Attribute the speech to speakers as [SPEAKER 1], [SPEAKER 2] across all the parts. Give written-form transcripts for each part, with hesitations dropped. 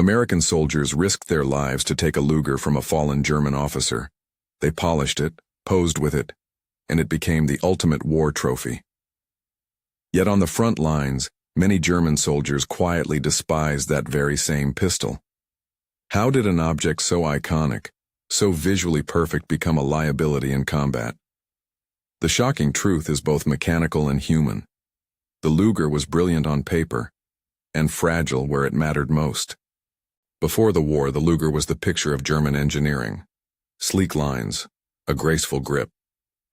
[SPEAKER 1] American soldiers risked their lives to take a Luger from a fallen German officer. They polished it, posed with it, and it became the ultimate war trophy. Yet on the front lines, many German soldiers quietly despised that very same pistol. How did an object so iconic, so visually perfect, become a liability in combat? The shocking truth is both mechanical and human. The Luger was brilliant on paper, and fragile where it mattered most. Before the war, the Luger was the picture of German engineering. Sleek lines, a graceful grip.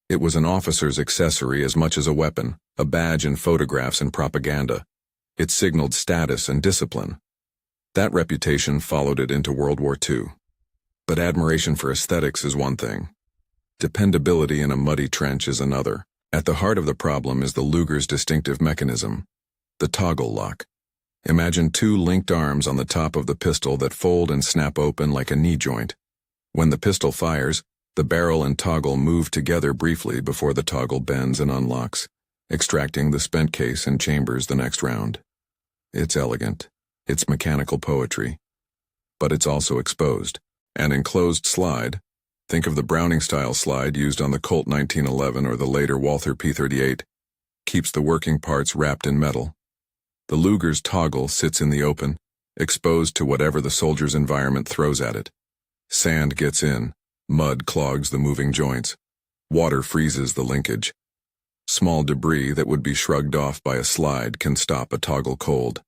[SPEAKER 1] It was an officer's accessory as much as a weapon, a badge in photographs and propaganda. It signaled status and discipline. That reputation followed it into World War II. But admiration for aesthetics is one thing. Dependability in a muddy trench is another. At the heart of the problem is the Luger's distinctive mechanism, the toggle lock. Imagine two linked arms on the top of the pistol that fold and snap open like a knee joint. When the pistol fires, the barrel and toggle move together briefly before the toggle bends and unlocks, extracting the spent case and chambers the next round. It's elegant. It's mechanical poetry. But it's also exposed. An enclosed slide, think of the Browning-style slide used on the Colt 1911 or the later Walther P38, keeps the working parts wrapped in metal. The Luger's toggle sits in the open, exposed to whatever the soldier's environment throws at it. Sand gets in, mud clogs the moving joints, water freezes the linkage. Small debris that would be shrugged off by a slide can stop a toggle cold.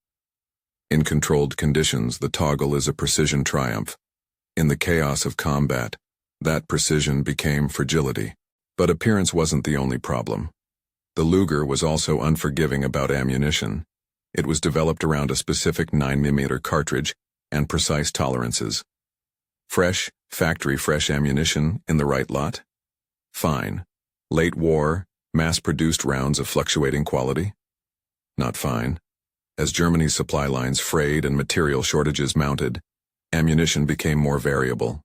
[SPEAKER 1] In controlled conditions, the toggle is a precision triumph. In the chaos of combat, that precision became fragility. But appearance wasn't the only problem. The Luger was also unforgiving about ammunition. It was developed around a specific 9mm cartridge and precise tolerances. Fresh, factory-fresh ammunition in the right lot? Fine. Late war, mass-produced rounds of fluctuating quality? Not fine. As Germany's supply lines frayed and material shortages mounted, ammunition became more variable.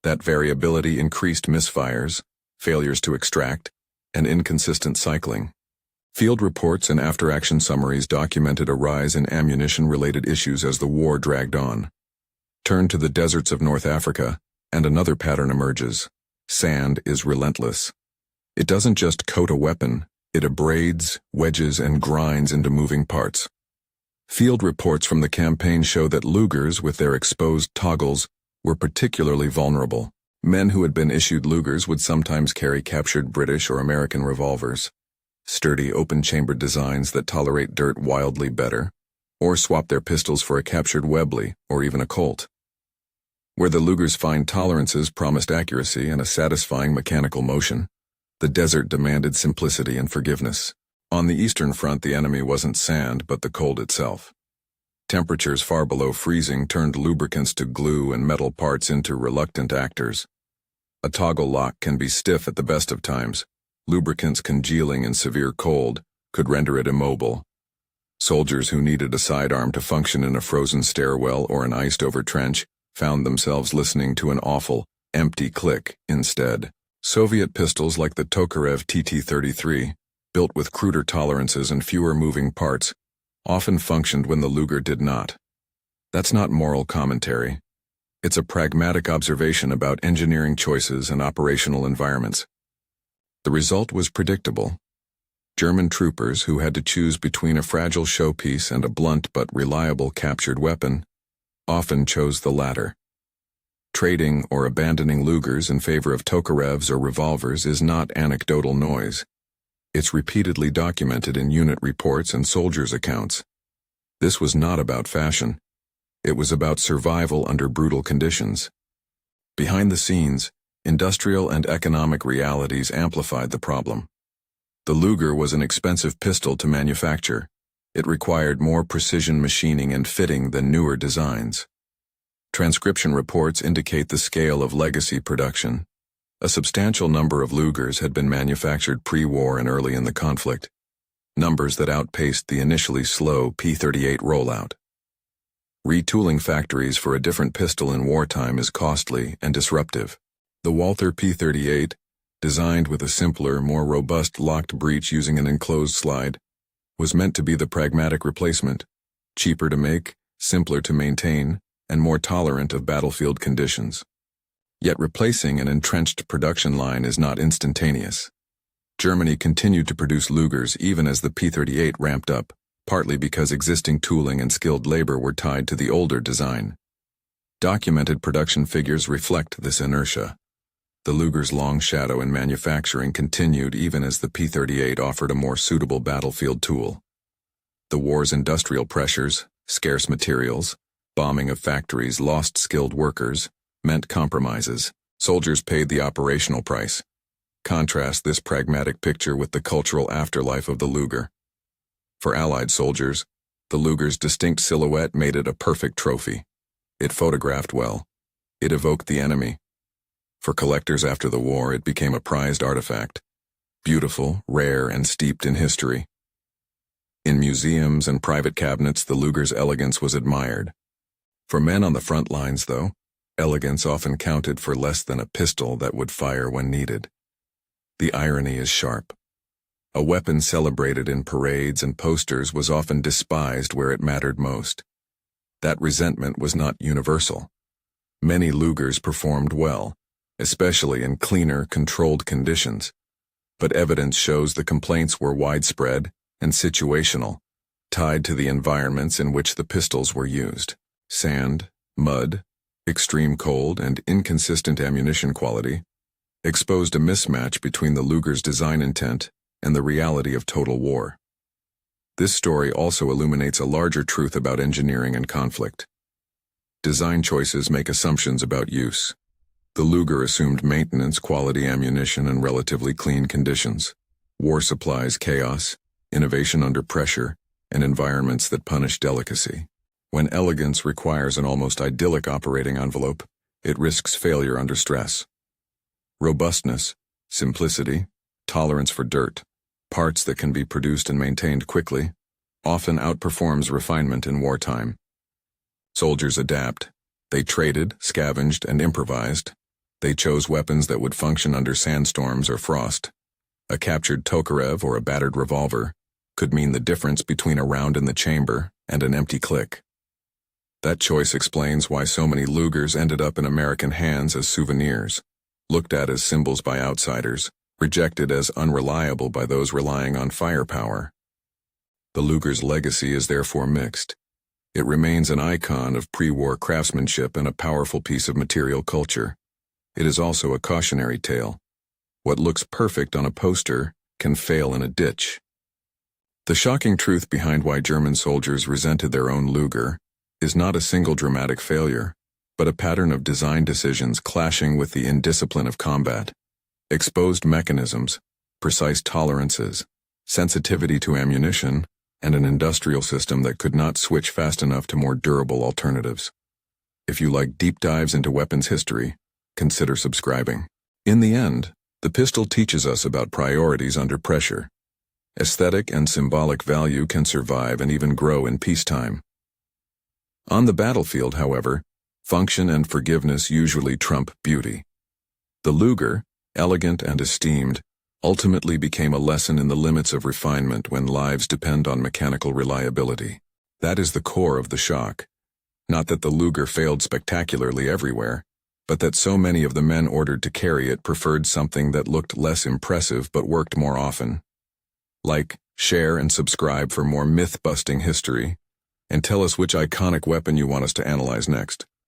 [SPEAKER 1] That variability increased misfires, failures to extract, and inconsistent cycling. Field reports and after-action summaries documented a rise in ammunition-related issues as the war dragged on. Turn to the deserts of North Africa, and another pattern emerges. Sand is relentless. It doesn't just coat a weapon, it abrades, wedges, and grinds into moving parts. Field reports from the campaign show that Lugers with their exposed toggles were particularly vulnerable. Men who had been issued Lugers would sometimes carry captured British or American revolvers, sturdy open-chambered designs that tolerate dirt wildly better, or swap their pistols for a captured Webley or even a Colt. Where the Luger's fine tolerances promised accuracy and a satisfying mechanical motion, the desert demanded simplicity and forgiveness. On the Eastern Front, the enemy wasn't sand, but the cold itself. Temperatures far below freezing turned lubricants to glue and metal parts into reluctant actors. A toggle lock can be stiff at the best of times. Lubricants congealing in severe cold could render it immobile. Soldiers who needed a sidearm to function in a frozen stairwell or an iced-over trench found themselves listening to an awful, empty click instead. Soviet pistols like the Tokarev TT-33, built with cruder tolerances and fewer moving parts, often functioned when the Luger did not. That's not moral commentary. It's a pragmatic observation about engineering choices and operational environments. The result was predictable. German troopers who had to choose between a fragile showpiece and a blunt but reliable captured weapon often chose the latter. Trading or abandoning Lugers in favor of Tokarevs or revolvers is not anecdotal noise. It's repeatedly documented in unit reports and soldiers' accounts. This was not about fashion. It was about survival under brutal conditions. Behind the scenes, industrial and economic realities amplified the problem. The Luger was an expensive pistol to manufacture. It required more precision machining and fitting than newer designs. Transcription reports indicate the scale of legacy production. A substantial number of Lugers had been manufactured pre-war and early in the conflict, numbers that outpaced the initially slow P-38 rollout. Retooling factories for a different pistol in wartime is costly and disruptive. The Walther P-38, designed with a simpler, more robust locked breech using an enclosed slide, was meant to be the pragmatic replacement, cheaper to make, simpler to maintain, and more tolerant of battlefield conditions. Yet replacing an entrenched production line is not instantaneous. Germany continued to produce Lugers even as the P-38 ramped up, partly because existing tooling and skilled labor were tied to the older design. Documented production figures reflect this inertia. The Luger's long shadow in manufacturing continued even as the P-38 offered a more suitable battlefield tool. The war's industrial pressures, scarce materials, bombing of factories, lost skilled workers, meant compromises. Soldiers paid the operational price. Contrast this pragmatic picture with the cultural afterlife of the Luger. For Allied soldiers, the Luger's distinct silhouette made it a perfect trophy. It photographed well. It evoked the enemy. For collectors after the war, it became a prized artifact, beautiful, rare, and steeped in history. In museums and private cabinets, the Luger's elegance was admired. For men on the front lines, though, elegance often counted for less than a pistol that would fire when needed. The irony is sharp. A weapon celebrated in parades and posters was often despised where it mattered most. That resentment was not universal. Many Lugers performed well, especially in cleaner, controlled conditions. But evidence shows the complaints were widespread and situational, tied to the environments in which the pistols were used. Sand, mud, extreme cold, and inconsistent ammunition quality exposed a mismatch between the Luger's design intent and the reality of total war. This story also illuminates a larger truth about engineering and conflict. Design choices make assumptions about use. The Luger assumed maintenance, quality ammunition, and relatively clean conditions. War supplies chaos, innovation under pressure, and environments that punish delicacy. When elegance requires an almost idyllic operating envelope, it risks failure under stress. Robustness, simplicity, tolerance for dirt, parts that can be produced and maintained quickly, often outperforms refinement in wartime. Soldiers adapt. They traded, scavenged, and improvised. They chose weapons that would function under sandstorms or frost. A captured Tokarev or a battered revolver could mean the difference between a round in the chamber and an empty click. That choice explains why so many Lugers ended up in American hands as souvenirs, looked at as symbols by outsiders, rejected as unreliable by those relying on firepower. The Luger's legacy is therefore mixed. It remains an icon of pre-war craftsmanship and a powerful piece of material culture. It is also a cautionary tale. What looks perfect on a poster can fail in a ditch. The shocking truth behind why German soldiers resented their own Luger is not a single dramatic failure, but a pattern of design decisions clashing with the indiscipline of combat. Exposed mechanisms, precise tolerances, sensitivity to ammunition, and an industrial system that could not switch fast enough to more durable alternatives. If you like deep dives into weapons history, consider subscribing. In the end, the pistol teaches us about priorities under pressure. Aesthetic and symbolic value can survive and even grow in peacetime. On the battlefield, however, function and forgiveness usually trump beauty. The Luger, elegant and esteemed, ultimately became a lesson in the limits of refinement when lives depend on mechanical reliability. That is the core of the shock. Not that the Luger failed spectacularly everywhere, but that so many of the men ordered to carry it preferred something that looked less impressive but worked more often. Like, share, and subscribe for more myth-busting history, and tell us which iconic weapon you want us to analyze next.